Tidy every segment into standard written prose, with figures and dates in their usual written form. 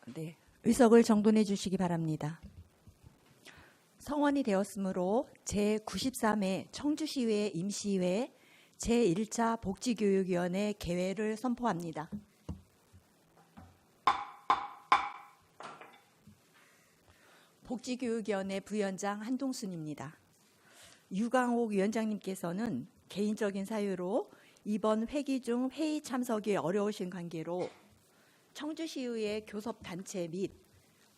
네, 의석을 정돈해 주시기 바랍니다. 성원이 되었으므로 제93회 청주시의회 임시회 제1차 복지교육위원회 개회를 선포합니다. 복지교육위원회 부위원장 한동순입니다. 유강옥 위원장님께서는 개인적인 사유로 이번 회기 중 회의 참석이 어려우신 관계로 청주시의회 교섭단체 및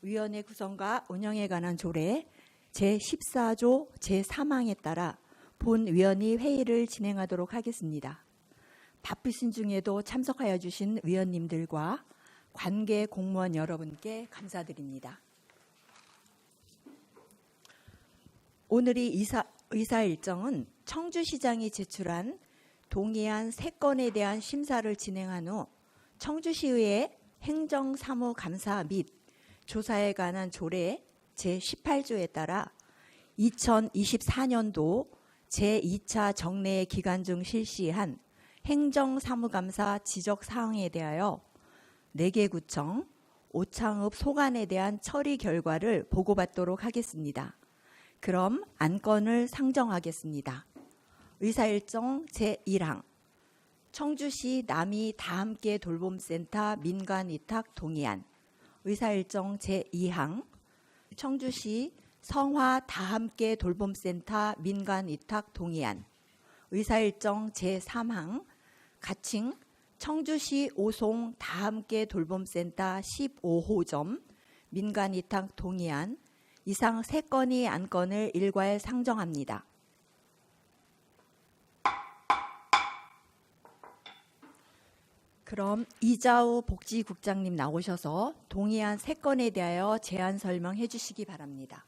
위원회 구성과 운영에 관한 조례 제14조 제3항에 따라 본위원이 회의를 진행하도록 하겠습니다. 바쁘신 중에도 참석하여 주신 위원님들과 관계 공무원 여러분께 감사드립니다. 오늘의 의사 일정은 청주시장이 제출한 동의안 3건에 대한 심사를 진행한 후 청주시의회 행정사무감사 및 조사에 관한 조례 제18조에 따라 2024년도 제2차 정례 기간 중 실시한 행정사무감사 지적사항에 대하여 4개 구청, 오창읍 소관에 대한 처리 결과를 보고받도록 하겠습니다. 그럼 안건을 상정하겠습니다. 의사일정 제1항 청주시 남이 다함께 돌봄센터 민간위탁 동의안. 의사일정 제2항 청주시 성화 다함께 돌봄센터 민간위탁 동의안. 의사일정 제3항 가칭 청주시 오송 다함께 돌봄센터 15호점 민간위탁 동의안. 이상 3건의 안건을 일괄 상정합니다. 그럼 이자우 복지국장님 나오셔서 동의안 3건에 대하여 제안 설명해 주시기 바랍니다.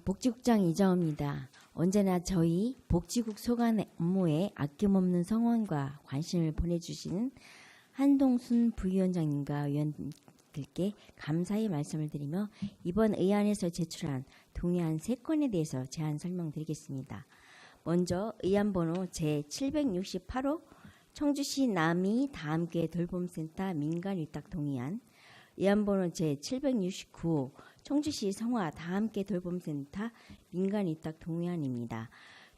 복지국장 이자우입니다. 언제나 저희 복지국 소관 업무에 아낌없는 성원과 관심을 보내주시는 한동순 부위원장님과 위원들께 감사의 말씀을 드리며 이번 의안에서 제출한 동의안 3건에 대해서 제안 설명드리겠습니다. 먼저 의안번호 제768호 청주시 남이 다함께 돌봄센터 민간위탁 동의안, 의안번호 제769호 청주시 성화 다함께 돌봄센터 민간위탁 동의안입니다.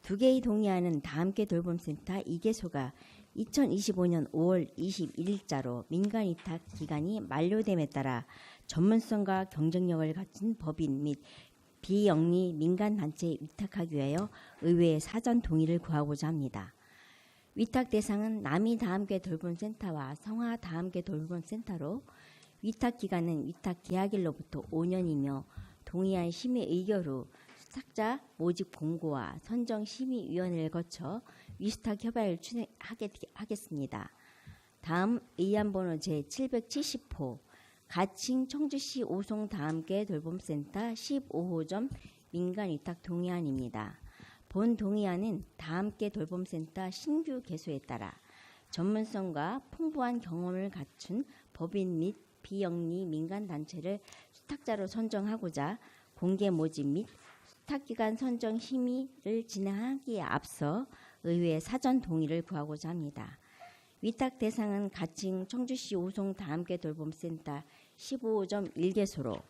2개의 동의안은 다함께 돌봄센터 2개소가 2025년 5월 21일자로 민간위탁 기간이 만료됨에 따라 전문성과 경쟁력을 갖춘 법인 및 비영리 민간단체에 위탁하기 위하여 의회의 사전 동의를 구하고자 합니다. 위탁 대상은 남이 다함께 돌봄센터와 성화 다함께 돌봄센터로 위탁 기간은 위탁 계약일로부터 5년이며 동의안 심의 의결 후 수탁자 모집 공고와 선정 심의위원회를 거쳐 위수탁 협약을 추진하겠습니다. 다음 의안번호 제770호 가칭 청주시 오송 다함께 돌봄센터 15호점 민간위탁 동의안입니다. 본 동의안은 다함께 돌봄센터 신규 개소에 따라 전문성과 풍부한 경험을 갖춘 법인 및 비영리 민간단체를 수탁자로 선정하고자 공개 모집 및 수탁기간 선정 심의를 진행하기에 앞서 의회의 사전 동의를 구하고자 합니다. 위탁 대상은 가칭 청주시 오송 다함께 돌봄센터 15호점 1개소로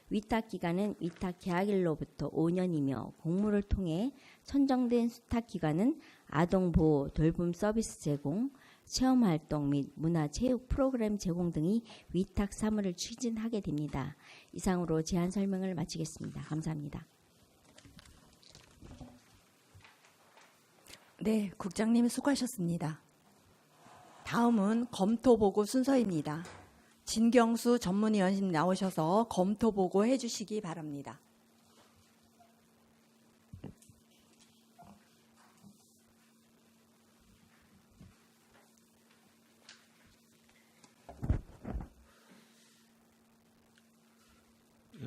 위탁 기간은 위탁 계약일로부터 5년이며 공모를 통해 선정된 수탁 기간은 아동보호, 돌봄 서비스 제공, 체험활동 및 문화체육 프로그램 제공 등이 위탁 사무를 추진하게 됩니다. 이상으로 제안 설명을 마치겠습니다. 감사합니다. 네, 국장님 수고하셨습니다. 다음은 검토보고 순서입니다. 진경수 전문위원님 나오셔서 검토보고 해주시기 바랍니다.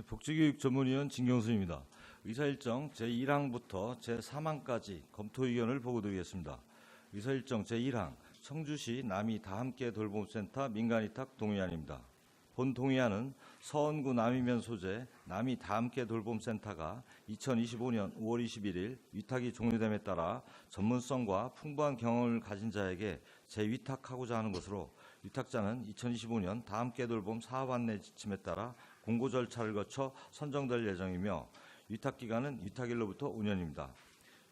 복지교육 전문위원 진경수입니다. 의사일정 제1항부터 제3항까지 검토 의견을 보고드리겠습니다. 의사일정 제1항 청주시 남이 다함께 돌봄센터 민간위탁 동의안입니다. 본 동의안은 서원구 남이면 소재 남이 다함께 돌봄센터가 2025년 5월 21일 위탁이 종료됨에 따라 전문성과 풍부한 경험을 가진 자에게 재위탁하고자 하는 것으로 위탁자는 2025년 다함께 돌봄 사업 안내 지침에 따라 공고 절차를 거쳐 선정될 예정이며 위탁 기간은 위탁일로부터 5년입니다.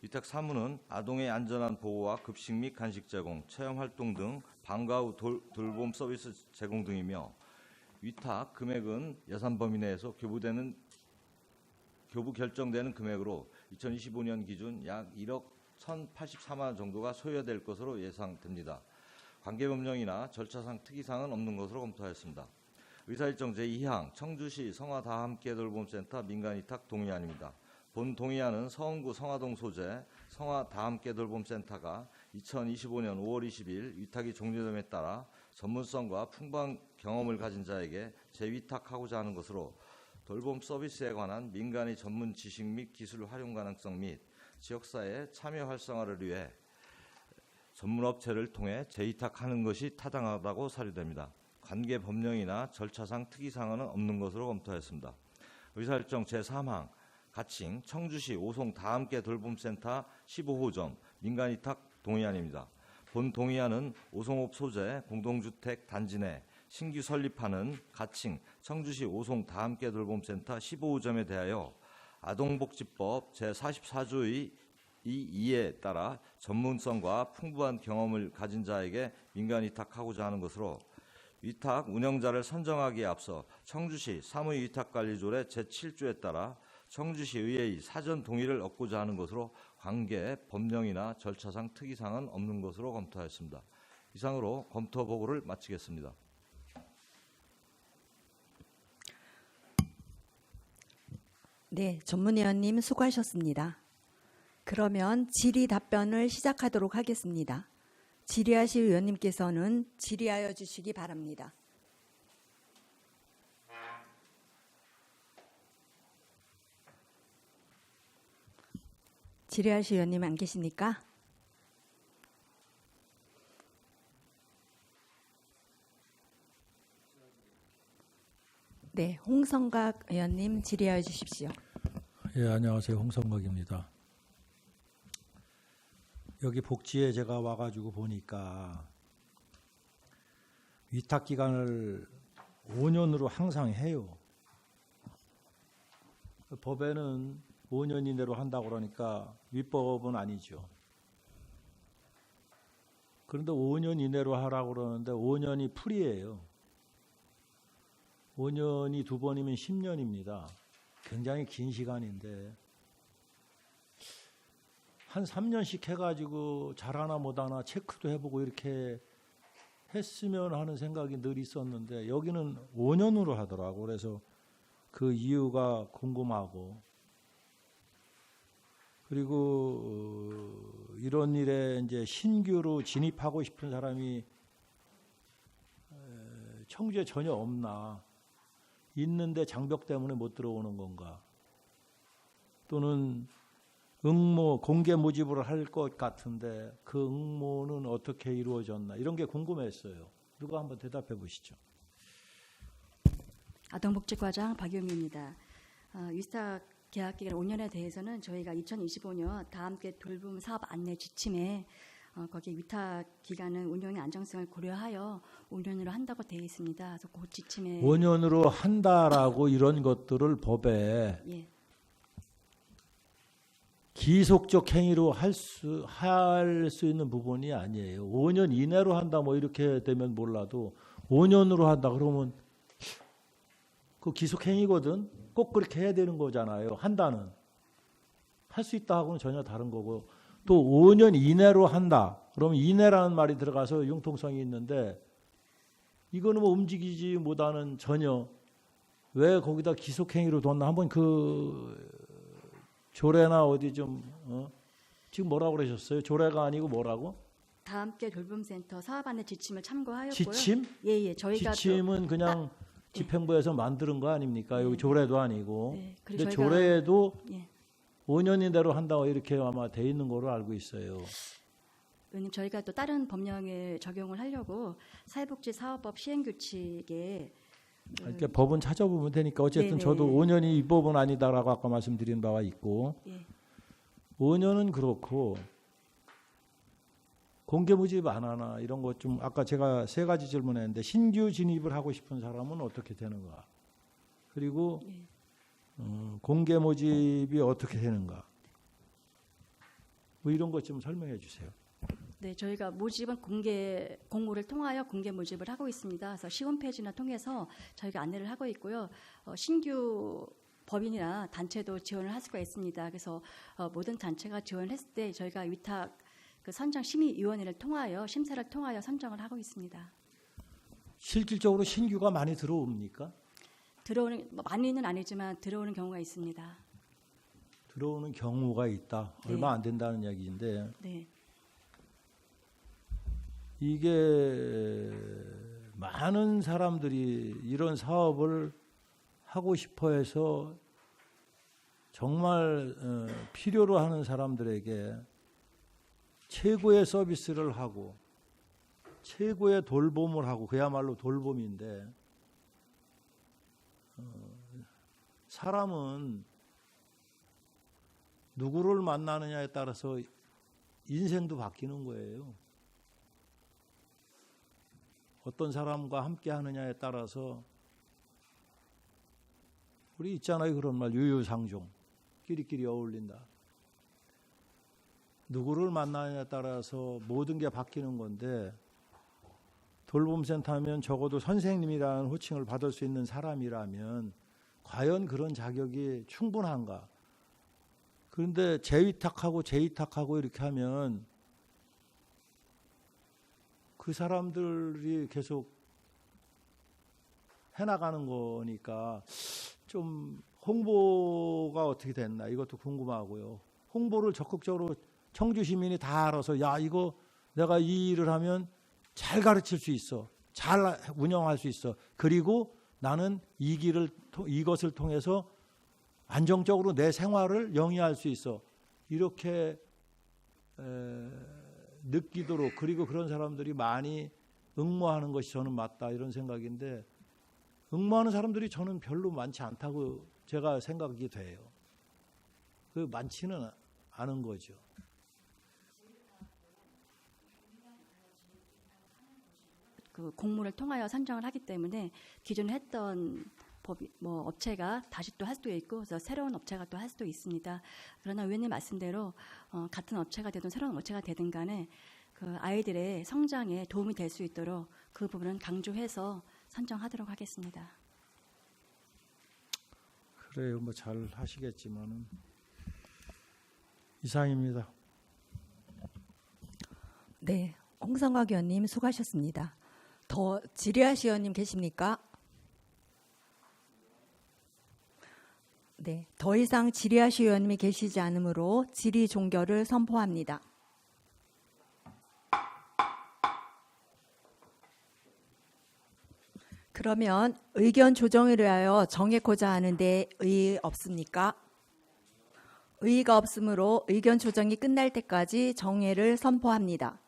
위탁 사무는 아동의 안전한 보호와 급식 및 간식 제공, 체험 활동 등 방과 후 돌봄 서비스 제공 등이며 위탁 금액은 예산 범위 내에서 교부 결정되는 금액으로 2025년 기준 약 1억 1,084만 원 정도가 소요될 것으로 예상됩니다. 관계법령이나 절차상 특이사항은 없는 것으로 검토하였습니다. 의사일정 제2항 청주시 성화 다함께 돌봄센터 민간위탁 동의안입니다. 본 동의안은 서원구 성화동 소재 성화 다함께 돌봄센터가 2025년 5월 20일 위탁이 종료됨에 따라 전문성과 풍부한 경험을 가진 자에게 재위탁하고자 하는 것으로 돌봄 서비스에 관한 민간의 전문 지식 및 기술 활용 가능성 및 지역사회 참여 활성화를 위해 전문업체를 통해 재위탁하는 것이 타당하다고 사료됩니다. 관계 법령이나 절차상 특이사항은 없는 것으로 검토하였습니다. 의사일정 제3항 가칭 청주시 오송 다함께 돌봄센터 15호점 민간위탁 동의안입니다. 본 동의안은 오송읍 소재 공동주택 단지 내 신규 설립하는 가칭 청주시 오송 다함께 돌봄센터 15호점에 대하여 아동복지법 제44조의 2에 따라 전문성과 풍부한 경험을 가진 자에게 민간위탁하고자 하는 것으로 위탁 운영자를 선정하기에 앞서 청주시 사무위탁관리조례 제7조에 따라 청주시의회의 사전 동의를 얻고자 하는 것으로 관계 법령이나 절차상 특이사항은 없는 것으로 검토하였습니다. 이상으로 검토 보고를 마치겠습니다. 네, 전문위원님 수고하셨습니다. 그러면 질의 답변을 시작하도록 하겠습니다. 질의하실 의원님께서는 질의하여 주시기 바랍니다. 질의하실 의원님 안 계십니까? 네, 홍성각 의원님 질의하여 주십시오. 예, 안녕하세요. 홍성각입니다. 여기 복지에 제가 와가지고 보니까 위탁 기간을 5년으로 항상 해요. 법에는 5년 이내로 한다고 그러니까 위법은 아니죠. 그런데 5년 이내로 하라고 그러는데 5년이 풀이에요. 5년이 2번이면 10년입니다. 굉장히 긴 시간인데 한 3년씩 해가지고 잘하나 못하나 체크도 해보고 이렇게 했으면 하는 생각이 늘 있었는데 여기는 5년으로 하더라고. 그래서 그 이유가 궁금하고, 그리고 이런 일에 이제 신규로 진입하고 싶은 사람이 청주에 전혀 없나, 있는데 장벽 때문에 못 들어오는 건가, 또는 응모 공개 모집을 할 것 같은데 그 응모는 어떻게 이루어졌나, 이런 게 궁금했어요. 누가 한번 대답해 보시죠. 아동복지과장 박유미입니다. 위탁 계약 기간 5년에 대해서는 저희가 2025년 다함께 돌봄 사업 안내 지침에 거기 위탁 기간은 운영의 안정성을 고려하여 5년으로 한다고 되어 있습니다. 그래서 그 지침에 5년으로 한다라고 이런 것들을 법에 예, 기속적 행위로 할 수 있는 부분이 아니에요. 5년 이내로 한다 뭐 이렇게 되면 몰라도 5년으로 한다 그러면 그 기속 행위거든. 꼭 그렇게 해야 되는 거잖아요. 한다는. 할 수 있다 하고는 전혀 다른 거고, 또 5년 이내로 한다. 그러면 이내라는 말이 들어가서 융통성이 있는데 이거는 뭐 움직이지 못하는, 전혀 왜 거기다 기속 행위로 뒀나. 한번 그 조례나 어디 좀 지금 뭐라고 그러셨어요? 조례가 아니고 뭐라고? 다함께 돌봄센터 사업 안내 지침을 참고하였고요. 지침? 예, 저희가 지침은 그냥 집행부에서 만드는 거 아닙니까? 여기 조례도 아니고. 네, 그리고 근데 저희가 조례에도 예, 5년 이내로 한다고 이렇게 아마 돼 있는 거로 알고 있어요. 의원님, 저희가 또 다른 법령을 적용을 하려고 사회복지사업법 시행규칙에 이렇게 법은 찾아보면 되니까 어쨌든 네네. 저도 5년이 입법은 아니다라고 아까 말씀드린 바가 있고 예. 5년은 그렇고 공개 모집 안 하나 이런 것 좀 아까 제가 세 가지 질문했는데 신규 진입을 하고 싶은 사람은 어떻게 되는가? 그리고 예. 공개 모집이 어떻게 되는가? 뭐 이런 것 좀 설명해 주세요. 네, 저희가 모집은 공모를 통하여 공개 모집을 하고 있습니다. 그래서 시홈페이지나 통해서 저희가 안내를 하고 있고요. 신규 법인이나 단체도 지원을 할 수가 있습니다. 그래서 모든 단체가 지원을 했을 때 저희가 위탁 그 선정 심의위원회를 통하여 심사를 통하여 선정을 하고 있습니다. 실질적으로 신규가 많이 들어옵니까? 들어오는 많이는 아니지만 들어오는 경우가 있습니다. 들어오는 경우가 있다. 네. 얼마 안 된다는 얘기인데 네, 이게 많은 사람들이 이런 사업을 하고 싶어 해서 정말 필요로 하는 사람들에게 최고의 서비스를 하고 최고의 돌봄을 하고 그야말로 돌봄인데 사람은 누구를 만나느냐에 따라서 인생도 바뀌는 거예요. 어떤 사람과 함께 하느냐에 따라서 우리 있잖아요. 그런 말 유유상종 끼리끼리 어울린다. 누구를 만나느냐에 따라서 모든 게 바뀌는 건데 돌봄센터 하면 적어도 선생님이라는 호칭을 받을 수 있는 사람이라면 과연 그런 자격이 충분한가? 그런데 재위탁하고 이렇게 하면 그 사람들이 계속 해나가는 거니까 좀 홍보가 어떻게 됐나 이것도 궁금하고요. 홍보를 적극적으로 청주 시민이 다 알아서 야 이거 내가 이 일을 하면 잘 가르칠 수 있어. 잘 운영할 수 있어. 그리고 나는 이것을 통해서 안정적으로 내 생활을 영위할 수 있어. 이렇게 느끼도록 그리고 그런 사람들이 많이 응모하는 것이 저는 맞다 이런 생각인데 응모하는 사람들이 저는 별로 많지 않다고 제가 생각이 돼요. 그 많지는 않은 거죠. 그 공모를 통하여 선정을 하기 때문에 기존에 했던 업체가 다시 또 할 수도 있고 그래서 새로운 업체가 또 할 수도 있습니다. 그러나 의원님 말씀대로 같은 업체가 되든 새로운 업체가 되든 간에 그 아이들의 성장에 도움이 될 수 있도록 그 부분은 강조해서 선정하도록 하겠습니다. 그래요. 뭐 잘 하시겠지만은 이상입니다. 네, 홍성학 의원님 수고하셨습니다. 더 질의하실 의원님 계십니까? 네, 더 이상 질의하실 의원님이 계시지 않으므로 질의 종결을 선포합니다. 그러면 의견 조정을 위하여 정했고자 하는데 의의 없습니까? 의의가 없으므로 의견 조정이 끝날 때까지 정회를 선포합니다.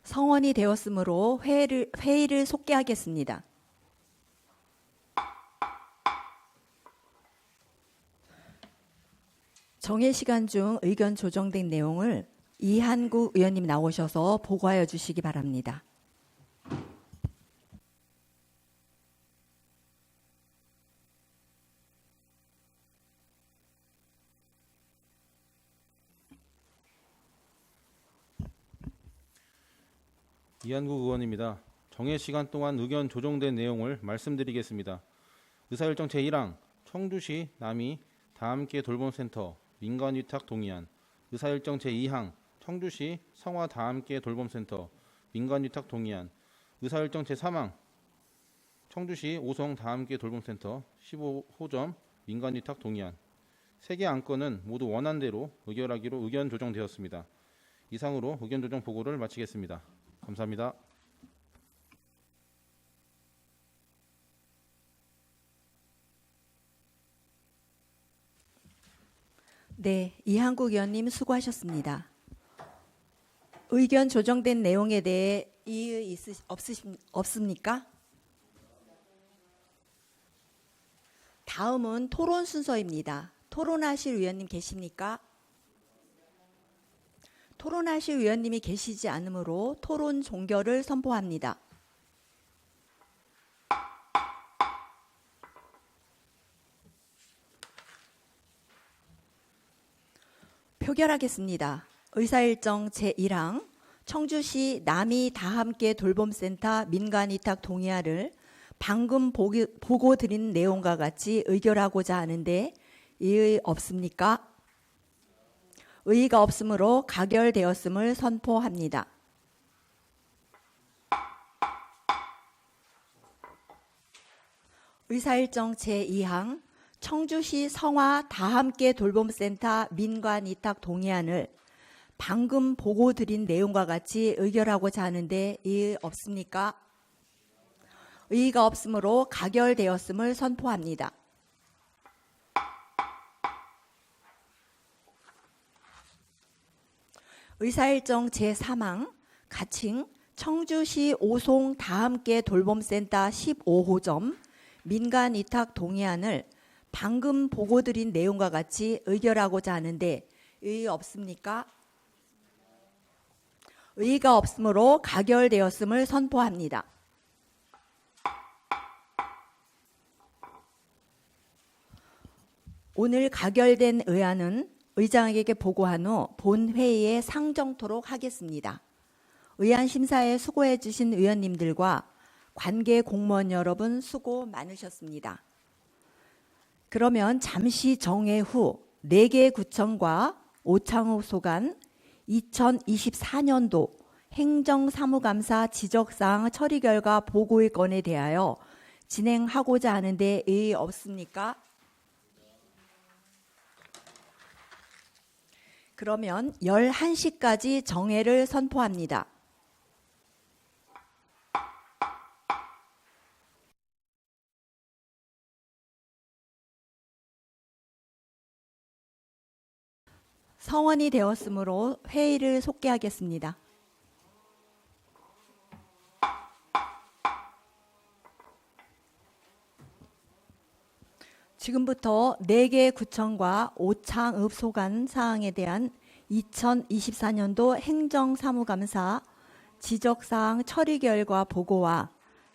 성원이 되었으므로 회의를 속개하겠습니다. 정회 시간 중 의견 조정된 내용을 이한구 의원님 나오셔서 보고하여 주시기 바랍니다. 이한국 의원입니다. 정해 시간 동안 의견 조정된 내용을 말씀드리겠습니다. 의사일정 제1항 청주시 남이 다함께 돌봄센터 민간위탁 동의안. 의사일정 제2항 청주시 성화 다함께 돌봄센터 민간위탁 동의안. 의사일정 제3항 청주시 오성 다함께 돌봄센터 15호점 민간위탁 동의안. 3개 안건은 모두 원안대로 의결하기로 의견 조정되었습니다. 이상으로 의견 조정 보고를 마치겠습니다. 감사합니다. 네, 이한국 의원님 수고하셨습니다. 의견 조정된 내용에 대해 이의 없습니까? 다음은 토론 순서입니다. 토론하실 의원님 계십니까? 토론하실 의원님이 계시지 않으므로 토론 종결을 선포합니다. 표결하겠습니다. 의사일정 제1항 청주시 남이 다함께 돌봄센터 민간위탁 동의안을 방금 보고 드린 내용과 같이 의결하고자 하는데 이의 없습니까? 의의가 없으므로 가결되었음을 선포합니다. 의사일정 제2항 청주시 성화 다함께 돌봄센터 민간위탁 동의안을 방금 보고 드린 내용과 같이 의결하고자 하는데 이의 없습니까? 의의가 없으므로 가결되었음을 선포합니다. 의사일정 제3항 가칭 청주시 오송 다함께 돌봄센터 15호점 민간위탁 동의안을 방금 보고 드린 내용과 같이 의결하고자 하는데 의의 없습니까? 의의가 없으므로 가결되었음을 선포합니다. 오늘 가결된 의안은 의장에게 보고한 후 본회의에 상정토록 하겠습니다. 의안 심사에 수고해 주신 의원님들과 관계 공무원 여러분 수고 많으셨습니다. 그러면 잠시 정회 후 4개 구청과 오창욱 소관 2024년도 행정사무감사 지적사항 처리 결과 보고의 건에 대하여 진행하고자 하는데 의의 없습니까? 그러면 11시까지 정회를 선포합니다. 성원이 되었으므로 회의를 속개하겠습니다. 지금부터 4개 구청과 오창읍 소관 사항에 대한 2024년도 행정사무감사 지적사항 처리 결과 보고와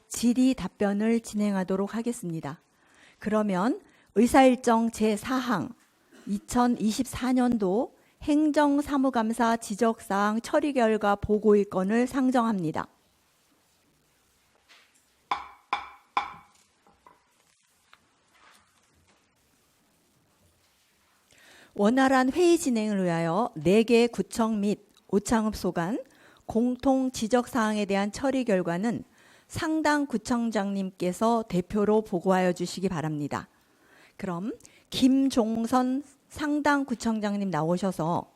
질의 답변을 진행하도록 하겠습니다. 그러면 의사일정 제4항 2024년도 행정사무감사 지적사항 처리 결과 보고의 건을 상정합니다. 원활한 회의 진행을 위하여 4개 구청 및 오창읍 소관 공통 지적사항에 대한 처리 결과는 상당 구청장님께서 대표로 보고하여 주시기 바랍니다. 그럼 김종선 상당 구청장님 나오셔서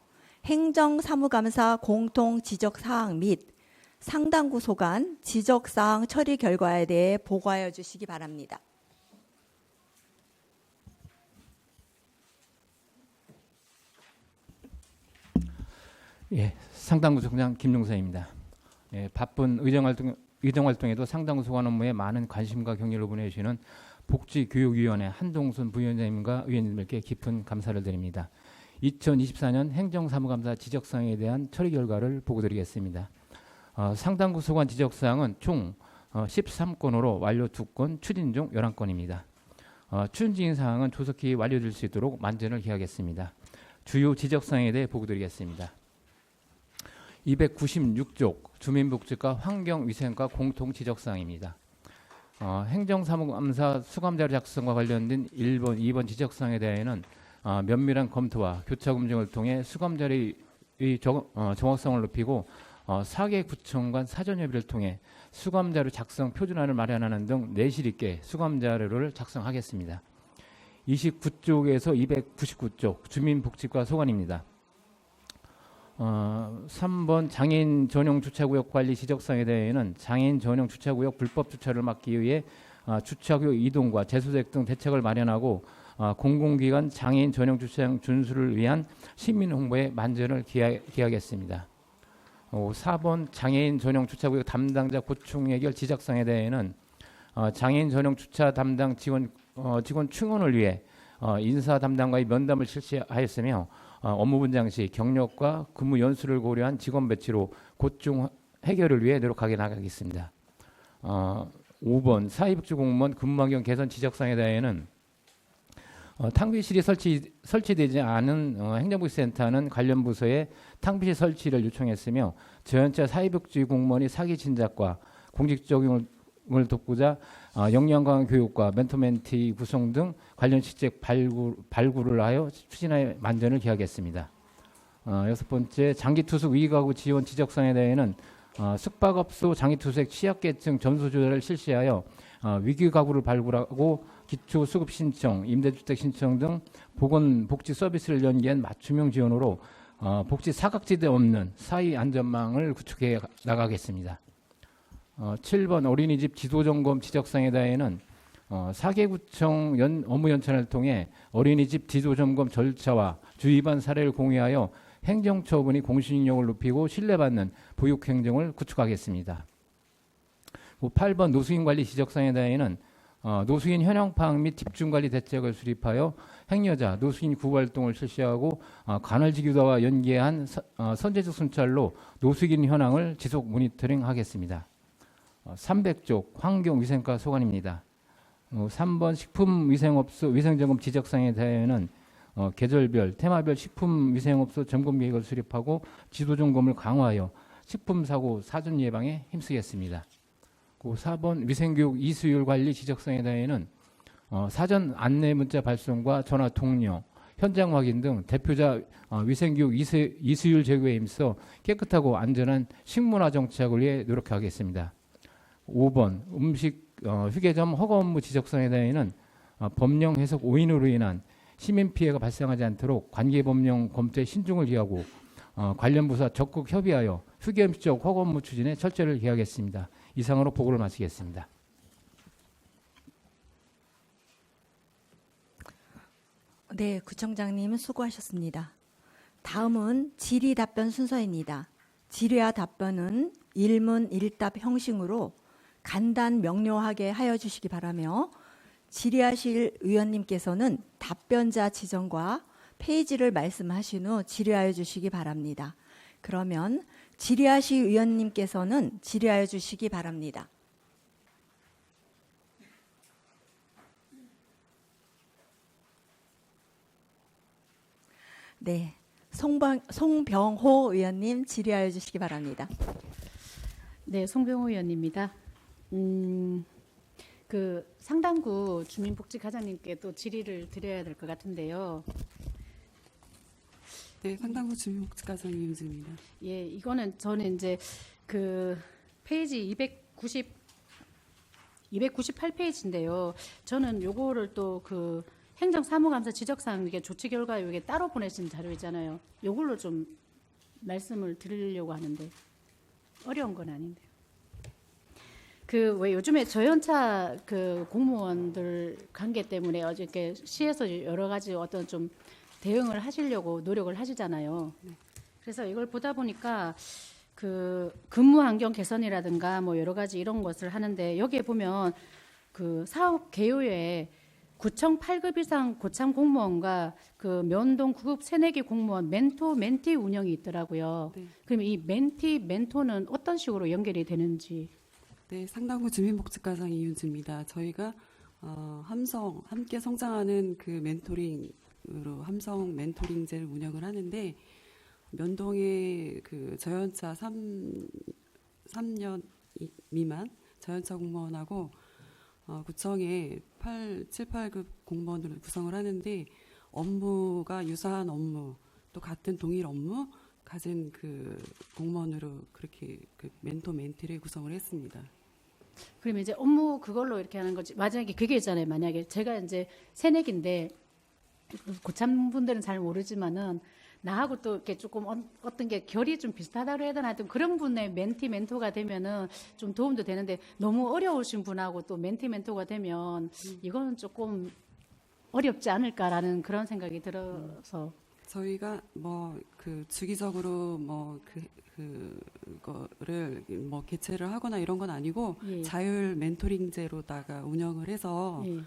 행정사무감사 공통 지적사항 및 상당구 소관 지적사항 처리 결과에 대해 보고하여 주시기 바랍니다. 예, 상당구청장 김용선입니다. 예, 바쁜 의정활동에도 상당구 소관 업무에 많은 관심과 격려를 보내주시는 복지교육위원회 한동순 부위원장님과 의원님들께 깊은 감사를 드립니다. 2024년 행정사무감사 지적사항에 대한 처리 결과를 보고드리겠습니다. 상당구 소관 지적사항은 총 13건으로 완료 2건, 추진 중 11건입니다. 추진 중인 사항은 조속히 완료될 수 있도록 만전을 기하겠습니다. 주요 지적사항에 대해 보고드리겠습니다. 296쪽 주민복지과 환경위생과 공통 지적사항입니다. 행정사무감사 수감자료 작성과 관련된 1번, 2번 지적사항에 대해서는 면밀한 검토와 교차 검증을 통해 수감자료의 정확성을 높이고 4개 구청 간 사전협의를 통해 수감자료 작성 표준안을 마련하는 등 내실 있게 수감자료를 작성하겠습니다. 29쪽에서 299쪽 주민복지과 소관입니다. 3번 장애인 전용 주차구역 관리 지적사항에 대해서는 장애인 전용 주차구역 불법 주차를 막기 위해 주차구역 이동과 재수색 등 대책을 마련하고 공공기관 장애인 전용 주차장 준수를 위한 시민 홍보에 만전을 기하겠습니다. 4번 장애인 전용 주차구역 담당자 고충 해결 지적사항에 대해는 장애인 전용 주차 담당 직원 충원을 위해 인사 담당과의 면담을 실시하였으며 업무 분장 시 경력과 근무 연수를 고려한 직원 배치로 고충 해결을 위해 노력하게 나가겠습니다. 5번 사회복지 공무원 근무 환경 개선 지적사항에 대해는 탕비실이 설치되지 않은 행정복지 센터는 관련 부서에 탕비실 설치를 요청했으며 저연차 사회복지 공무원이 사기 진작과 공직 적용을 돕고자 역량 강화 교육과 멘토멘티 구성 등 관련 실책 발굴을 하여 추진하여 만전을 기하겠습니다. 6번째 장기투숙 위가구 지원 지적사항에 대해는 숙박업소 장기투숙 취약계층 점수 조사를 실시하여 위기가구를 발굴하고 기초수급 신청, 임대주택 신청 등 보건복지 서비스를 연계한 맞춤형 지원으로 복지 사각지대 없는 사회 안전망을 구축해 나가겠습니다. 7번 어린이집 지도점검 지적사항에 대해는 4개구청 업무 연차를 통해 어린이집 지도점검 절차와 주의반 사례를 공유하여 행정처분이 공신력을 높이고 신뢰받는 보육행정을 구축하겠습니다. 8번 노숙인 관리 지적사항에 대해는 노숙인 현황 파악 및 집중관리 대책을 수립하여 행여자 노숙인 구호 활동을 실시하고 간헐지교도와 연계한 선제적 순찰로 노숙인 현황을 지속 모니터링하겠습니다. 300쪽 환경위생과 소관입니다. 3번 식품위생업소 위생점검 지적사항에 대해는 계절별, 테마별 식품위생업소 점검 계획을 수립하고 지도점검을 강화하여 식품사고 사전 예방에 힘쓰겠습니다. 4번 위생교육 이수율 관리 지적사항에 대해는 사전 안내 문자 발송과 전화 통역, 현장 확인 등 대표자 위생교육 이수율 제고에 힘써 깨끗하고 안전한 식문화 정착을 위해 노력하겠습니다. 5번 음식 휴게점 허가 업무 지적사항에 대해는 법령 해석 오인으로 인한 시민 피해가 발생하지 않도록 관계 법령 검토에 신중을 기하고 관련 부서 적극 협의하여 휴게음식 허가 업무 추진에 철저를 기하겠습니다. 이상으로 보고를 마치겠습니다. 네, 구청장님 수고하셨습니다. 다음은 질의 답변 순서입니다. 질의와 답변은 일문 일답 형식으로 간단 명료하게 하여 주시기 바라며 질의하실 의원님께서는 답변자 지정과 페이지를 말씀하신 후 질의하여 주시기 바랍니다. 그러면 질의하실 의원님께서는 질의하여 주시기 바랍니다. 네, 송병호 의원님 질의하여 주시기 바랍니다. 네, 송병호 의원입니다. 그 상당구 주민복지과장님께 또 질의를 드려야 될 것 같은데요. 네, 상당구 주민복지과장 이은주입니다. 예, 이거는 저는 이제 그 페이지 298페이지인데요. 저는 요거를 또 그 행정사무감사 지적사항 이게 조치 결과 이게 따로 보내신 자료 있잖아요. 요걸로 좀 말씀을 드리려고 하는데 어려운 건 아닌데요. 그 왜 요즘에 저연차 그 공무원들 관계 때문에 어저께 시에서 여러 가지 어떤 좀 대응을 하시려고 노력을 하시잖아요. 그래서 이걸 보다 보니까 그 근무 환경 개선이라든가 뭐 여러 가지 이런 것을 하는데 여기에 보면 그 사업 개요에 구청 8급 이상 고참 공무원과 그 면동 9급 새내기 공무원 멘토 멘티 운영이 있더라고요. 네. 그럼 이 멘티 멘토는 어떤 식으로 연결이 되는지. 네, 상당구 주민복지과장 이윤주입니다. 저희가 함성 함께 성장하는 그 멘토링으로 함성 멘토링제를 운영을 하는데 면동의 그 저연차 3년 미만 저연차 공무원하고 구청의 7, 8급 공무원으로 구성을 하는데 업무가 유사한 업무 또 같은 동일 업무 가진 그 공무원으로 그렇게 그 멘토 멘티를 구성을 했습니다. 그러면 이제 업무 그걸로 이렇게 하는 거지. 만약에 그게 있잖아요. 만약에 제가 이제 새내기인데 고참 분들은 잘 모르지만은 나하고 또 이렇게 조금 어떤 게 결이 좀 비슷하다고 해야 되나 하여튼 그런 분의 멘티 멘토가 되면은 좀 도움도 되는데 너무 어려우신 분하고 또 멘티 멘토가 되면 이거는 조금 어렵지 않을까라는 그런 생각이 들어서 저희가 뭐 그 주기적으로 뭐 그거를 뭐 개최를 하거나 이런 건 아니고 예. 자율 멘토링제로다가 운영을 해서 예.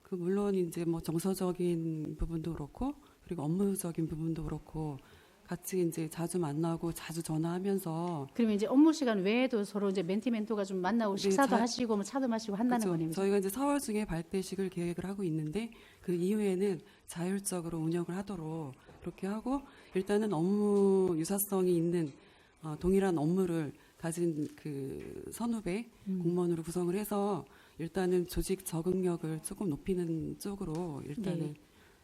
그 물론 이제 뭐 정서적인 부분도 그렇고 그리고 업무적인 부분도 그렇고 같이 이제 자주 만나고 자주 전화하면서 그러면 이제 업무 시간 외에도 서로 이제 멘티 멘토가 좀 만나고 네, 식사도 하시고 뭐 차도 마시고 한다는 그렇죠. 거네요. 저희가 이제 4월 중에 발대식을 계획을 하고 있는데 그 이후에는 자율적으로 운영을 하도록 그렇게 하고 일단은 업무 유사성이 있는 동일한 업무를 가진 그 선후배 공무원으로 구성을 해서 일단은 조직 적응력을 조금 높이는 쪽으로 일단은 네.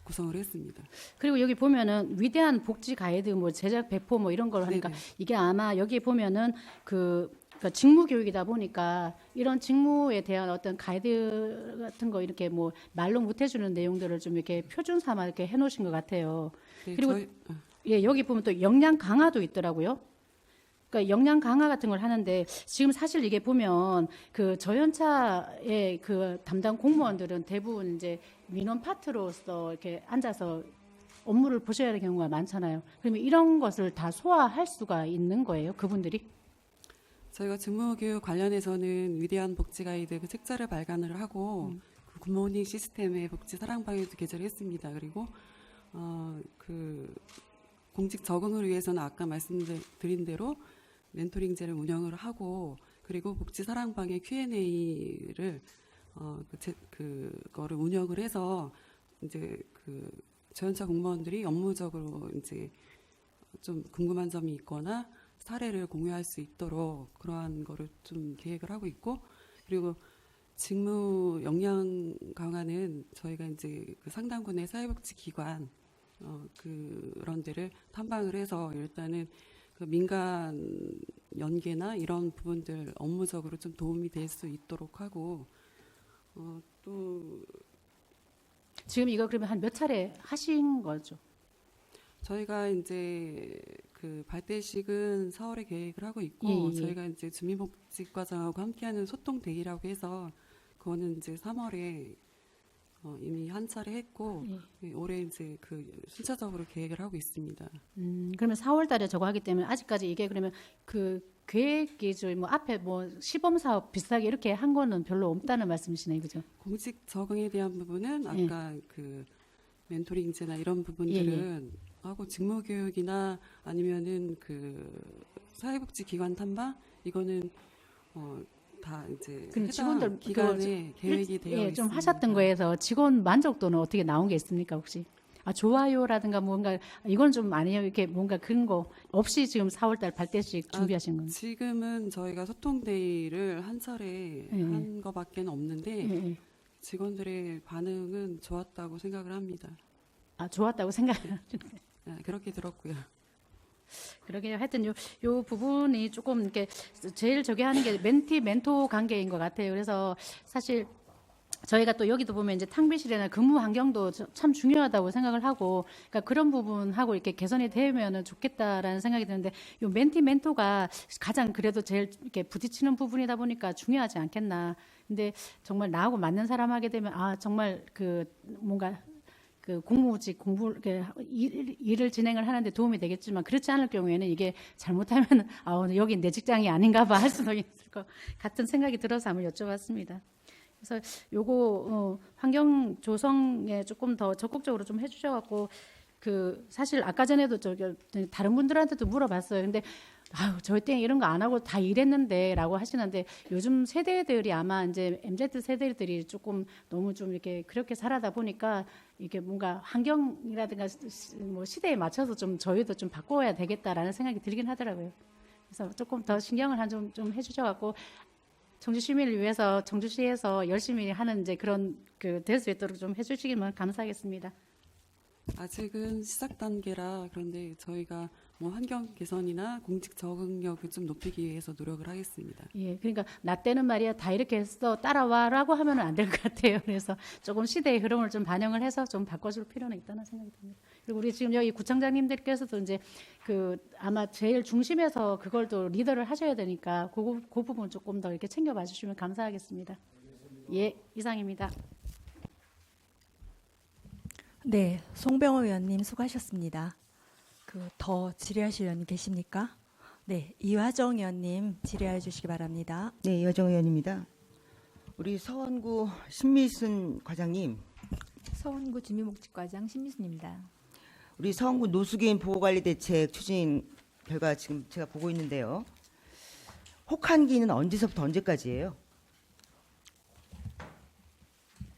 구성을 했습니다. 그리고 여기 보면은 위대한 복지 가이드 뭐 제작 배포 뭐 이런 걸 하니까 네네. 이게 아마 여기 보면은 그러니까 직무 교육이다 보니까 이런 직무에 대한 어떤 가이드 같은 거 이렇게 뭐 말로 못 해주는 내용들을 좀 이렇게 표준 삼아 이렇게 해놓으신 것 같아요. 네, 그리고 예, 여기 보면 또 역량 강화도 있더라고요. 그러니까 역량 강화 같은 걸 하는데 지금 사실 이게 보면 그 저연차의 그 담당 공무원들은 대부분 이제 민원 파트로서 이렇게 앉아서 업무를 보셔야 할 경우가 많잖아요. 그러면 이런 것을 다 소화할 수가 있는 거예요, 그분들이? 저희가 직무교육 관련해서는 위대한 복지 가이드 그 책자를 발간을 하고 그 굿모닝 시스템의 복지 사랑방에도 게재를 했습니다. 그리고 그 공직 적응을 위해서는 아까 말씀드린 대로 멘토링제를 운영을 하고 그리고 복지 사랑방의 Q&A를 그거를 운영을 해서 이제 그 저연차 공무원들이 업무적으로 이제 좀 궁금한 점이 있거나 사례를 공유할 수 있도록 그러한 거를 좀 계획을 하고 있고 그리고 직무 역량 강화는 저희가 이제 그 상당군의 사회복지기관 그런 데를 탐방을 해서 일단은 그 민간 연계나 이런 부분들 업무적으로 좀 도움이 될 수 있도록 하고 또 지금 이거 그러면 한 몇 차례 하신 거죠? 저희가 이제 그 발대식은 4월에 계획을 하고 있고 예, 예. 저희가 이제 주민복지과장하고 함께하는 소통 대기라고 해서 그거는 이제 3월에 이미 한 차례 했고 올해 이제 그 순차적으로 계획을 하고 있습니다. 그러면 4월 달에 저거 하기 때문에 아직까지 이게 그러면 그 계획이 뭐 앞에 뭐 시범 사업 비슷하게 이렇게 한 거는 별로 없다는 말씀이시네요, 그죠? 공직 적응에 대한 부분은 아까 그 멘토링제나 이런 부분들은 하고 직무 교육이나 아니면은 그 사회복지 기관 탐방 이거는 다 이제 그럼 해당 직원들 기관에 계획이 되어 있습니다. 좀 하셨던 거에서 직원 만족도는 어떻게 나온 게 있습니까, 혹시? 아, 좋아요라든가 뭔가 이건 좀 아니에요. 이렇게 뭔가 그런 거 없이 지금 4월 달 발대식 준비하신 건가요? 지금은 저희가 소통 데이를 한 차례 한 거밖에 없는데 직원들의 반응은 좋았다고 생각을 합니다. 아, 좋았다고 생각을 네, 그렇게 들었고요. 그러게요. 하여튼 요 부분이 조금 이렇게 제일 저기 하는 게 멘티 멘토 관계인 것 같아요. 그래서 사실 저희가 또 여기도 보면 이제 탕비실이나 근무 환경도 참 중요하다고 생각을 하고, 그러니까 그런 부분하고 이렇게 개선이 되면은 좋겠다라는 생각이 드는데, 요 멘티 멘토가 가장 그래도 제일 이렇게 부딪히는 부분이다 보니까 중요하지 않겠나. 근데 정말 나하고 맞는 사람 하게 되면 정말 그 뭔가 그 공무직 일을 진행을 하는데 도움이 되겠지만 그렇지 않을 경우에는 이게 잘못하면 오늘 여기 내 직장이 아닌가 봐 할 수도 있을 것 같은 생각이 들어서 한번 여쭤봤습니다. 그래서 요거 환경 조성에 조금 더 적극적으로 좀 해주셔갖고 그 사실 아까 전에도 다른 분들한테도 물어봤어요. 근데 저희 때 이런 거 안 하고 다 일했는데라고 하시는데 요즘 세대들이 아마 이제 MZ 세대들이 조금 너무 좀 이렇게 그렇게 살아다 보니까 이게 뭔가 환경이라든가 뭐 시대에 맞춰서 좀 저희도 좀 바꿔야 되겠다라는 생각이 들긴 하더라고요. 그래서 조금 더 신경을 좀 해주셔갖고 청주 시민을 위해서 청주시에서 열심히 하는 이제 그런 될 수 있도록 좀 해주시기면 감사하겠습니다. 아직은 시작 단계라 그런데 저희가 뭐 환경 개선이나 공직 적응력을 좀 높이기 위해서 노력을 하겠습니다. 예, 그러니까 나 때는 말이야 다 이렇게 했어 따라와라고 하면은 안 될 것 같아요. 그래서 조금 시대의 흐름을 좀 반영을 해서 좀 바꿔줄 필요는 있다는 생각이 듭니다. 그리고 우리 지금 여기 구청장님들께서도 이제 아마 제일 중심에서 그걸 또 리더를 하셔야 되니까 그 부분 조금 더 이렇게 챙겨봐 주시면 감사하겠습니다. 예, 이상입니다. 네, 송병호 의원님 수고하셨습니다. 더 질의하실 의원님 계십니까? 네, 이화정 의원님 질의해 주시기 바랍니다. 네, 이화정 의원입니다. 우리 서원구 신미순 과장님, 서원구 주민복지과장 신미순입니다. 우리 서원구 노숙인 보호관리 대책 추진 결과 지금 제가 보고 있는데요. 혹한기는 언제서부터 언제까지예요?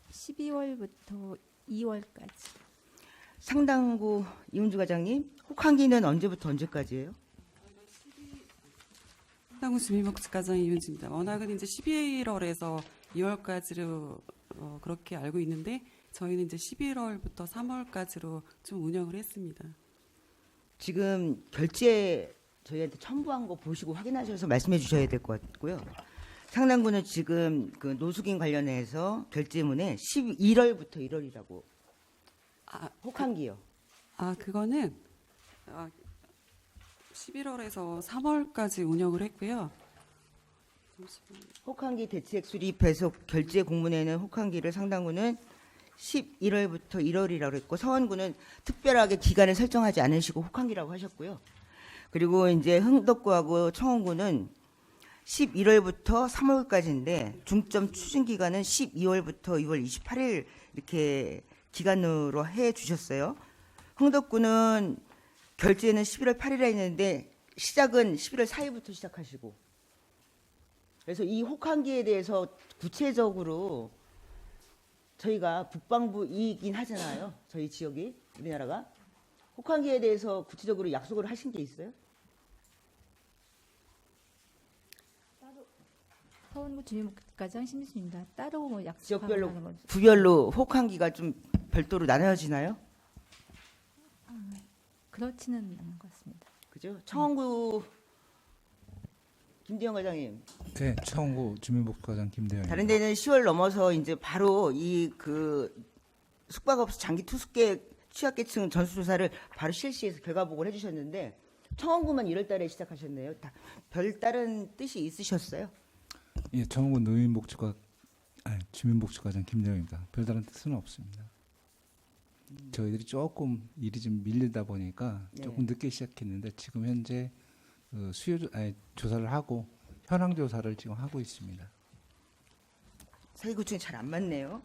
12월부터 2월까지. 상당구 이은주 과장님, 혹한기는 언제부터 언제까지예요? 상당구 주민복지과장 이윤주입니다. 워낙은 이제 11월에서 2월까지로 그렇게 알고 있는데 저희는 이제 11월부터 3월까지로 좀 운영을 했습니다. 지금 결제 저희한테 첨부한 거 보시고 확인하셔서 말씀해 주셔야 될 것 같고요. 상당구는 지금 그 노숙인 관련해서 결제문에 11월부터 1월이라고. 혹한기요. 그거는 11월에서 3월까지 운영을 했고요. 혹한기 대책 수립 배속 결제 공문에는 혹한기를 상당구는 11월부터 1월이라고 했고 서원구는 특별하게 기간을 설정하지 않으시고 혹한기라고 하셨고요. 그리고 이제 흥덕구하고 청원구는 11월부터 3월까지인데 중점 추진 기간은 12월부터 2월 28일 이렇게 기간으로 해 주셨어요. 흥덕구는 결제는 11월 8일에 했는데 시작은 11월 4일부터 시작하시고 그래서 이 혹한기에 대해서 구체적으로 저희가 북방부이긴 하잖아요. 저희 지역이 우리나라가 혹한기에 대해서 구체적으로 약속을 하신 게 있어요? 서원구 주민복지과장 신미순입니다. 따로 뭐 약속하거나 지역별로 하는 건 부별로 혹한기가 좀 별도로 나눠지나요? 그렇지는 않은 것 같습니다. 그죠? 청원구 김대영 과장님. 네, 청원구 주민복지과장 김대영입니다. 다른 데는 10월 넘어서 이제 바로 이 숙박업소 장기 투숙객 취약계층 전수조사를 바로 실시해서 결과 보고를 해주셨는데 청원구만 1월달에 시작하셨네요. 별다른 뜻이 있으셨어요? 예, 청원구 주민복지과장 김대영입니다. 별다른 뜻은 없습니다. 저희들이 조금 일이 좀 밀리다 보니까 조금 늦게 시작했는데 지금 현재 조사를 하고 현황 조사를 지금 하고 있습니다. 사기구청이 잘 안 맞네요.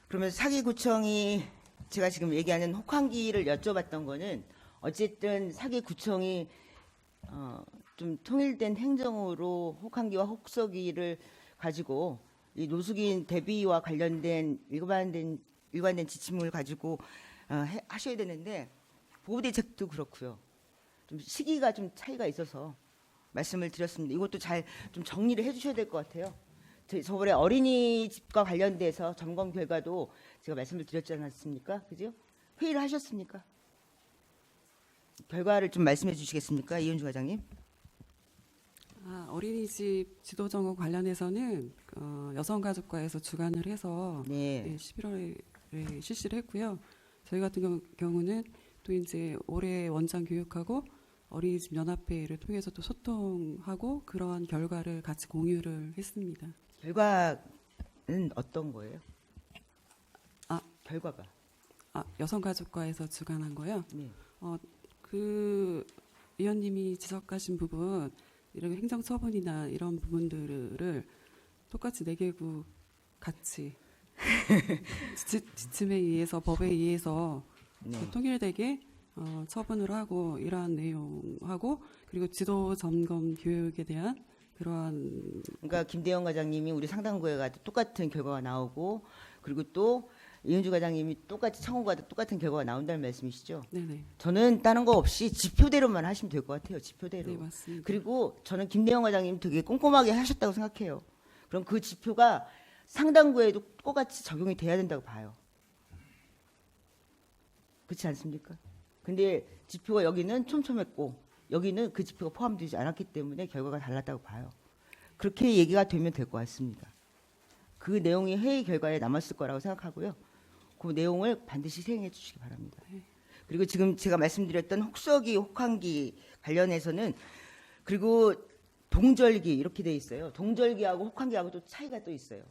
그러면 사기구청이 제가 지금 얘기하는 혹한기를 여쭤봤던 거는 어쨌든 사기구청이 좀 통일된 행정으로 혹한기와 혹서기를 가지고 이 노숙인 대비와 관련된 일관된 지침을 가지고 하셔야 되는데 보호대책도 그렇고요. 좀 시기가 좀 차이가 있어서 말씀을 드렸습니다. 이것도 잘 좀 정리를 해주셔야 될 것 같아요. 저번에 어린이집과 관련돼서 점검 결과도 제가 말씀을 드렸지 않았습니까? 그죠? 회의를 하셨습니까? 결과를 좀 말씀해 주시겠습니까? 이은주 과장님. 어린이집 지도 점검 관련해서는 여성가족과에서 주관을 해서 11월에 실시를 했고요. 저희 같은 경우는 또 이제 올해 원장 교육하고 어린이집 연합회를 통해서 또 소통하고 그러한 결과를 같이 공유를 했습니다. 결과는 어떤 거예요? 결과가 여성가족과에서 주관한 거요. 네. 그 위원님이 지적하신 부분 이런 행정처분이나 이런 부분들을 똑같이 4개국 같이 지침에 의해서 법에 의해서 통일되게 처분을 하고 이러한 내용하고 그리고 지도 점검 교육에 대한 그러한 그러니까 김대영 과장님이 우리 상당구에 가도 똑같은 결과가 나오고 그리고 또 이은주 과장님이 똑같이 청원과도 똑같은 결과가 나온다는 말씀이시죠? 네네. 저는 다른 거 없이 지표대로만 하시면 될 것 같아요. 지표대로. 네, 맞습니다. 그리고 저는 김대영 과장님 되게 꼼꼼하게 하셨다고 생각해요. 그럼 그 지표가 상당구에도 똑같이 적용이 돼야 된다고 봐요. 그렇지 않습니까? 근데 지표가 여기는 촘촘했고 여기는 그 지표가 포함되지 않았기 때문에 결과가 달랐다고 봐요. 그렇게 얘기가 되면 될 것 같습니다. 그 내용이 회의 결과에 남았을 거라고 생각하고요. 그 내용을 반드시 수행해 주시기 바랍니다. 그리고 지금 제가 말씀드렸던 혹서기, 혹한기 관련해서는 그리고 동절기 이렇게 돼 있어요. 동절기하고 혹한기하고 또 차이가 또 있어요.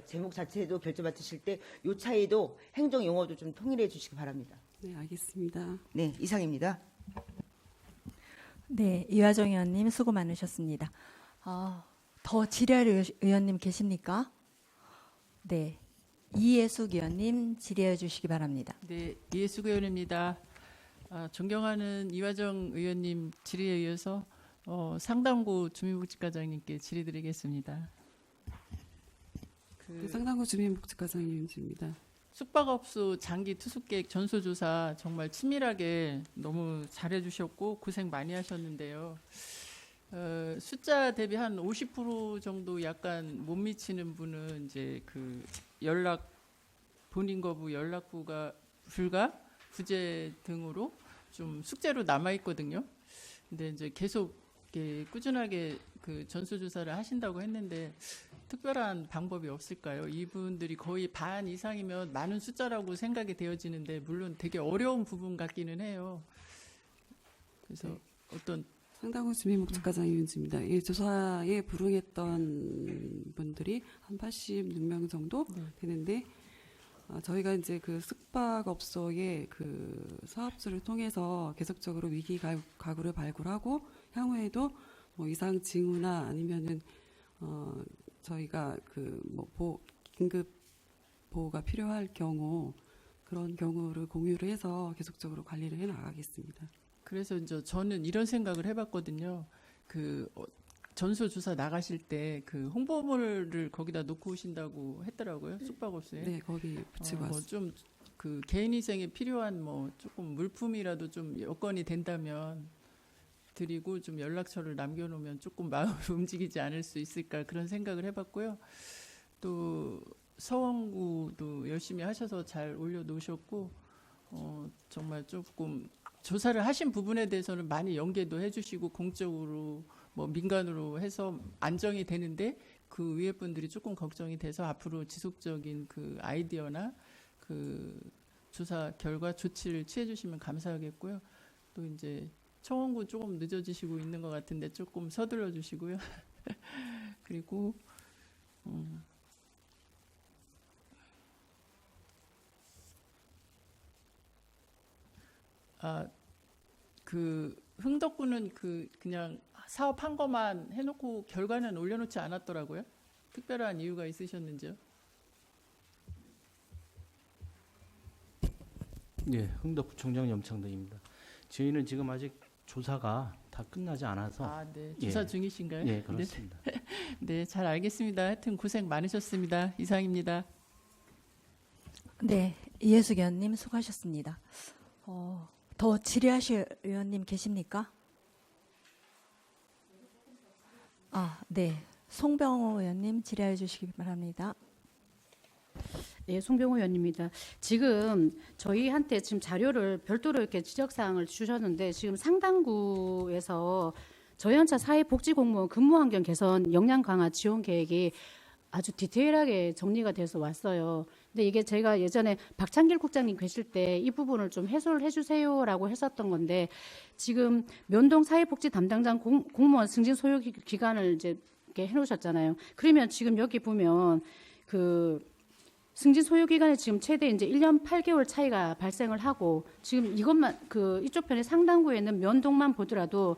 제목 자체도 결제 맡으실 때 요 차이도 행정 용어도 좀 통일해 주시기 바랍니다. 네, 알겠습니다. 네, 이상입니다. 네, 이화정 의원님 수고 많으셨습니다. 더 질의할 의원님 계십니까? 네, 이예숙 의원님 질의해 주시기 바랍니다. 네, 이예숙 의원입니다. 존경하는 이화정 의원님 질의에 이어서 상당구 주민복지과장님께 질의드리겠습니다. 상당구 주민복지과장님입니다. 숙박업소 장기 투숙객 전수조사 정말 친밀하게 너무 잘해주셨고 고생 많이 하셨는데요. 숫자 대비 한 50% 정도 약간 못 미치는 분은 이제 그 연락 본인 거부 연락부가 불가 부재 등으로 좀 숙제로 남아 있거든요. 근데 이제 계속 이렇게 꾸준하게 그 전수조사를 하신다고 했는데 특별한 방법이 없을까요? 이분들이 거의 반 이상이면 많은 숫자라고 생각이 되어지는데 물론 되게 어려운 부분 같기는 해요. 그래서 네. 어떤 상당구 주민복지과장 이윤지입니다. 이 조사에 불응했던 분들이 한 86명 정도 되는데 저희가 이제 그 숙박업소의 그 사업주를 통해서 계속적으로 위기 가구를 발굴하고 향후에도 뭐 이상 징후나 아니면은 저희가 그 뭐 긴급 보호가 필요할 경우 그런 경우를 공유를 해서 계속적으로 관리를 해 나가겠습니다. 그래서 이제 저는 이런 생각을 해봤거든요. 그 전수조사 나가실 때 그 홍보물을 거기다 놓고 오신다고 했더라고요. 숙박업소에. 네, 거기 붙이고 왔습니다. 좀 그 개인위생에 필요한 뭐 조금 물품이라도 좀 여건이 된다면 드리고 좀 연락처를 남겨놓으면 조금 마음을 움직이지 않을 수 있을까 그런 생각을 해봤고요. 또 서원구도 열심히 하셔서 잘 올려놓으셨고 정말 조금 조사를 하신 부분에 대해서는 많이 연계도 해주시고 공적으로 뭐 민간으로 해서 안정이 되는데 그 위에 분들이 조금 걱정이 돼서 앞으로 지속적인 그 아이디어나 그 조사 결과 조치를 취해주시면 감사하겠고요. 또 이제 청원구 조금 늦어지시고 있는 것 같은데 조금 서둘러 주시고요. 그리고 그 흥덕구는 그냥 사업한 것만 해놓고 결과는 올려놓지 않았더라고요. 특별한 이유가 있으셨는지요? 네, 흥덕구청장 염창덕입니다. 저희는 지금 아직 조사가 다 끝나지 않아서. 네. 조사 중이신가요? 네, 그렇습니다. 네, 잘 알겠습니다. 하여튼 고생 많으셨습니다. 이상입니다. 네, 이예숙 의원님 수고하셨습니다. 더 질의하실 의원님 계십니까? 네. 송병호 의원님 질의해 주시기 바랍니다. 네, 송병호 의원입니다. 지금 저희한테 지금 자료를 별도로 이렇게 지적사항을 주셨는데 지금 상당구에서 저연차 사회복지공무원 근무환경 개선 역량 강화 지원 계획이 아주 디테일하게 정리가 돼서 왔어요. 근데 이게 제가 예전에 박창길 국장님 계실 때 이 부분을 좀 해소를 해주세요라고 했었던 건데 지금 면동 사회복지 담당자 공무원 승진 소요 기간을 이제 이렇게 해놓으셨잖아요. 그러면 지금 여기 보면 그 승진 소요 기간에 지금 최대 이제 1년 8개월 차이가 발생을 하고 지금 이것만 이쪽 편에 상당구에 있는 면동만 보더라도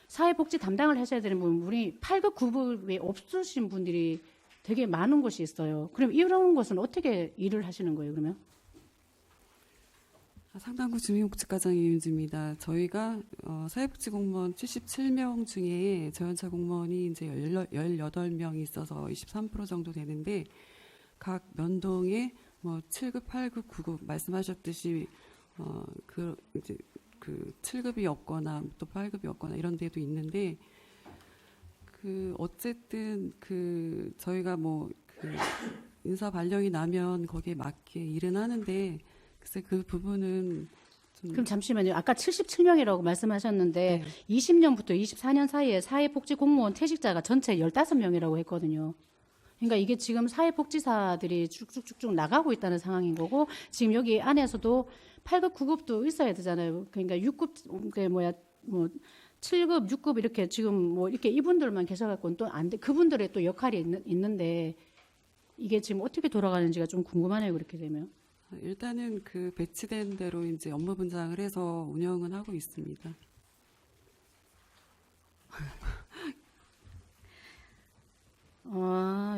사회복지 담당을 하셔야 되는 분이 8급 9급이 없으신 분들이 되게 많은 곳이 있어요. 그럼 이런 곳은 어떻게 일을 하시는 거예요, 그러면? 상당구 주민복지과장 이윤지입니다. 저희가 사회복지공무원 77명 중에 저연차 공무원이 이제 18명이 있어서 23% 정도 되는데 각 면동에 뭐 7급, 8급, 9급 말씀하셨듯이 이제 그 7급이 없거나 또 8급이 없거나 이런 데도 있는데 어쨌든 저희가 뭐 인사 발령이 나면 거기에 맞게 일은 하는데 글쎄 그 부분은 그럼 잠시만요. 아까 77명이라고 말씀하셨는데 20년부터 24년 사이에 사회복지공무원 퇴직자가 전체 15명이라고 했거든요. 그러니까 이게 지금 사회복지사들이 쭉쭉쭉쭉 나가고 있다는 상황인 거고 지금 여기 안에서도 8급, 9급도 있어야 되잖아요. 그러니까 6급, 7급, 6급 이렇게 지금 뭐 이렇게 이분들만 계셔갖고는 또 안 돼. 그분들의 또 역할이 있는데 이게 지금 어떻게 돌아가는지가 좀 궁금하네요. 그렇게 되면. 일단은 그 배치된 대로 이제 업무 분장을 해서 운영은 하고 있습니다.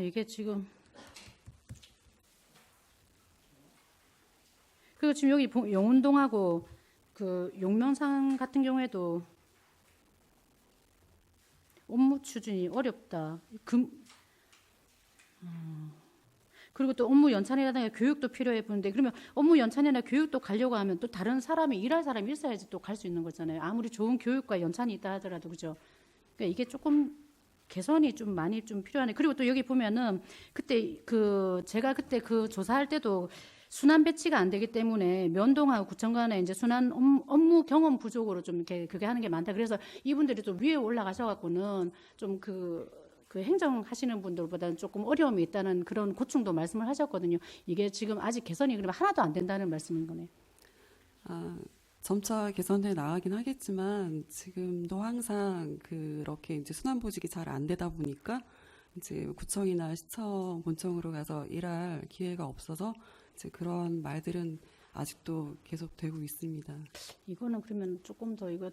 이게 지금 그리고 지금 여기 용운동하고 그 용명상 같은 경우에도 업무 추진이 어렵다. 그리고 또 업무 연찬이라든가 교육도 필요해 보는데 그러면 업무 연찬이나 교육도 가려고 하면 또 다른 사람이 일할 사람이 있어야지 또 갈 수 있는 거잖아요. 아무리 좋은 교육과 연찬이 있다 하더라도 그죠. 그러니까 이게 조금 개선이 좀 많이 좀 필요하네. 그리고 또 여기 보면은 그때 제가 그때 그 조사할 때도 순환 배치가 안 되기 때문에 면동하고 구청 간에 이제 순환 업무 경험 부족으로 좀 이렇게 그게 하는 게 많다. 그래서 이분들이 좀 위에 올라가셔갖고는 좀 그 행정하시는 분들보다는 조금 어려움이 있다는 그런 고충도 말씀을 하셨거든요. 이게 지금 아직 개선이 그러면 하나도 안 된다는 말씀인 거네요. 점차 개선해 나가긴 하겠지만 지금도 항상 그렇게 이제 순환 보직이 잘 안 되다 보니까 이제 구청이나 시청 본청으로 가서 일할 기회가 없어서 이제 그런 말들은 아직도 계속되고 있습니다. 이거는 그러면 조금 더 이거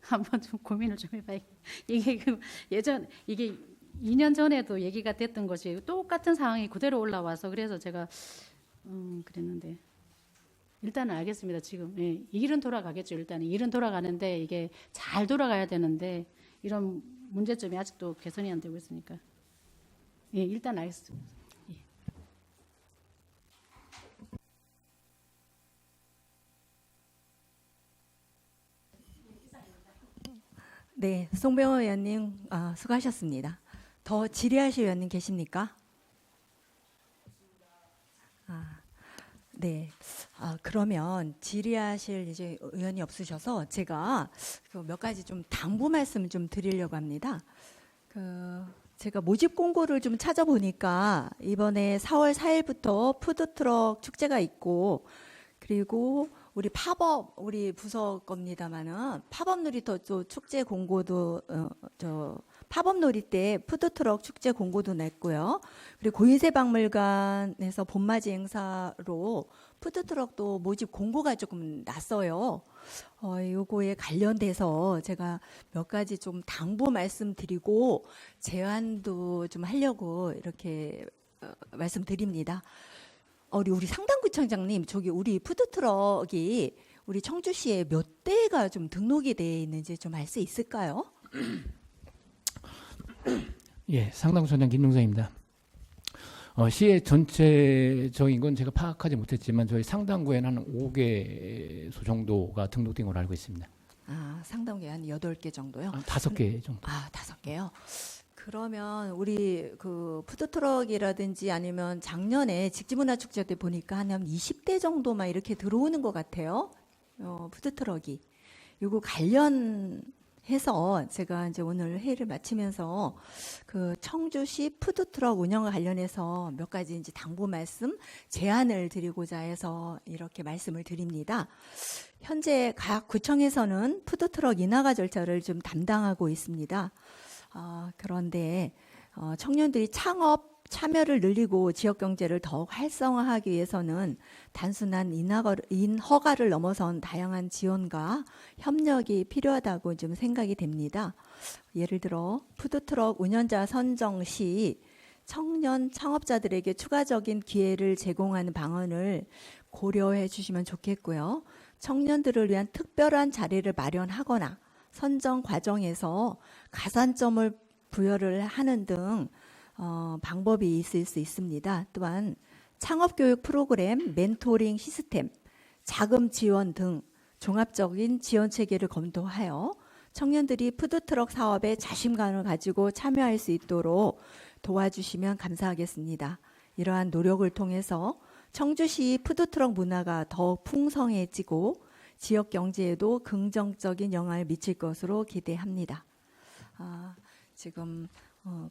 한번 좀 고민을 좀 해봐야겠. 이게 이게 2년 전에도 얘기가 됐던 것이 똑같은 상황이 그대로 올라와서 그래서 제가 그랬는데 일단은 알겠습니다. 지금 예, 일은 돌아가겠죠. 일단은 일은 돌아가는데 이게 잘 돌아가야 되는데 이런 문제점이 아직도 개선이 안 되고 있으니까 예, 일단 알겠습니다. 예. 네, 송병호 의원님 수고하셨습니다. 더 질의하실 의원님 계십니까? 네. 그러면 질의하실 이제 의원이 없으셔서 제가 몇 가지 좀 당부 말씀 좀 드리려고 합니다. 제가 모집 공고를 좀 찾아보니까 이번에 4월 4일부터 푸드트럭 축제가 있고 그리고 우리 팝업 우리 부서 겁니다만은 팝업 놀이터 축제 공고도 팝업 놀이 때 푸드트럭 축제 공고도 냈고요. 그리고 고인세박물관에서 봄맞이 행사로 푸드트럭도 모집 공고가 조금 났어요. 요거에 관련돼서 제가 몇 가지 좀 당부 말씀드리고 제안도 좀 하려고 이렇게 말씀드립니다. 우리 상당구청장님, 저기 우리 푸드트럭이 우리 청주시에 몇 대가 좀 등록이 되어 있는지 좀 알 수 있을까요? 예, 상당구청장 김동선입니다. 시의 전체적인 건 제가 파악하지 못했지만 저희 상당구에는 한 5개소 정도가 등록된 걸로 알고 있습니다. 상당구에 한 8개 정도요? 5개 정도. 5개요? 그러면 우리 그 푸드트럭이라든지 아니면 작년에 직지문화축제 때 보니까 한 20대 정도만 이렇게 들어오는 것 같아요. 푸드트럭이. 요거 관련해서 제가 이제 오늘 회의를 마치면서 그 청주시 푸드트럭 운영과 관련해서 몇 가지 이제 당부 말씀, 제안을 드리고자 해서 이렇게 말씀을 드립니다. 현재 각 구청에서는 푸드트럭 인하가 절차를 좀 담당하고 있습니다. 그런데 청년들이 창업 참여를 늘리고 지역 경제를 더욱 활성화하기 위해서는 단순한 인허가를 넘어선 다양한 지원과 협력이 필요하다고 좀 생각이 됩니다. 예를 들어 푸드트럭 운영자 선정 시 청년 창업자들에게 추가적인 기회를 제공하는 방안을 고려해 주시면 좋겠고요. 청년들을 위한 특별한 자리를 마련하거나 선정 과정에서 가산점을 부여를 하는 등 방법이 있을 수 있습니다. 또한 창업교육 프로그램, 멘토링 시스템, 자금 지원 등 종합적인 지원 체계를 검토하여 청년들이 푸드트럭 사업에 자신감을 가지고 참여할 수 있도록 도와주시면 감사하겠습니다. 이러한 노력을 통해서 청주시 푸드트럭 문화가 더욱 풍성해지고 지역 경제에도 긍정적인 영향을 미칠 것으로 기대합니다. 지금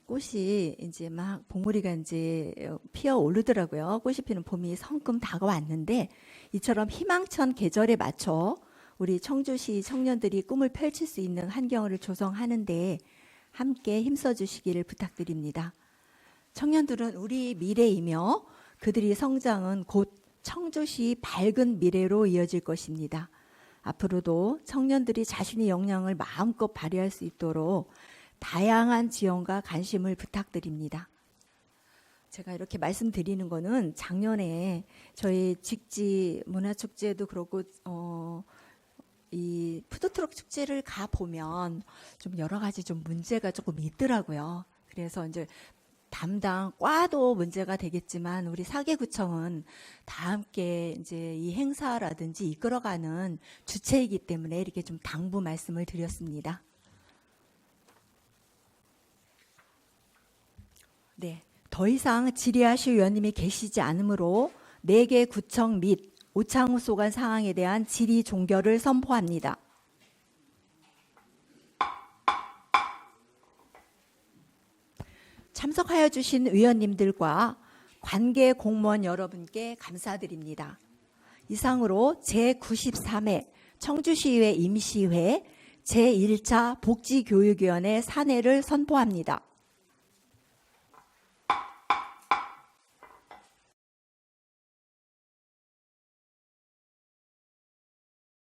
꽃이 이제 막 봉우리가 이제 피어 오르더라고요. 꽃이 피는 봄이 성큼 다가왔는데 이처럼 희망찬 계절에 맞춰 우리 청주시 청년들이 꿈을 펼칠 수 있는 환경을 조성하는데 함께 힘써 주시기를 부탁드립니다. 청년들은 우리 미래이며 그들이 성장은 곧 청주시 밝은 미래로 이어질 것입니다. 앞으로도 청년들이 자신의 역량을 마음껏 발휘할 수 있도록 다양한 지원과 관심을 부탁드립니다. 제가 이렇게 말씀드리는 거는 작년에 저희 직지 문화축제도 그렇고 이 푸드트럭 축제를 가 보면 좀 여러 가지 좀 문제가 조금 있더라고요. 그래서 이제 담당 과도 문제가 되겠지만 우리 사계구청은 다 함께 이제 이 행사라든지 이끌어가는 주체이기 때문에 이렇게 좀 당부 말씀을 드렸습니다. 네, 더 이상 질의하실 위원님이 계시지 않으므로 4개 구청 및 오창후 소관 사항에 대한 질의 종결을 선포합니다. 참석하여 주신 의원님들과 관계 공무원 여러분께 감사드립니다. 이상으로 제93회 청주시의회 임시회 제1차 복지교육위원회 산회를 선포합니다.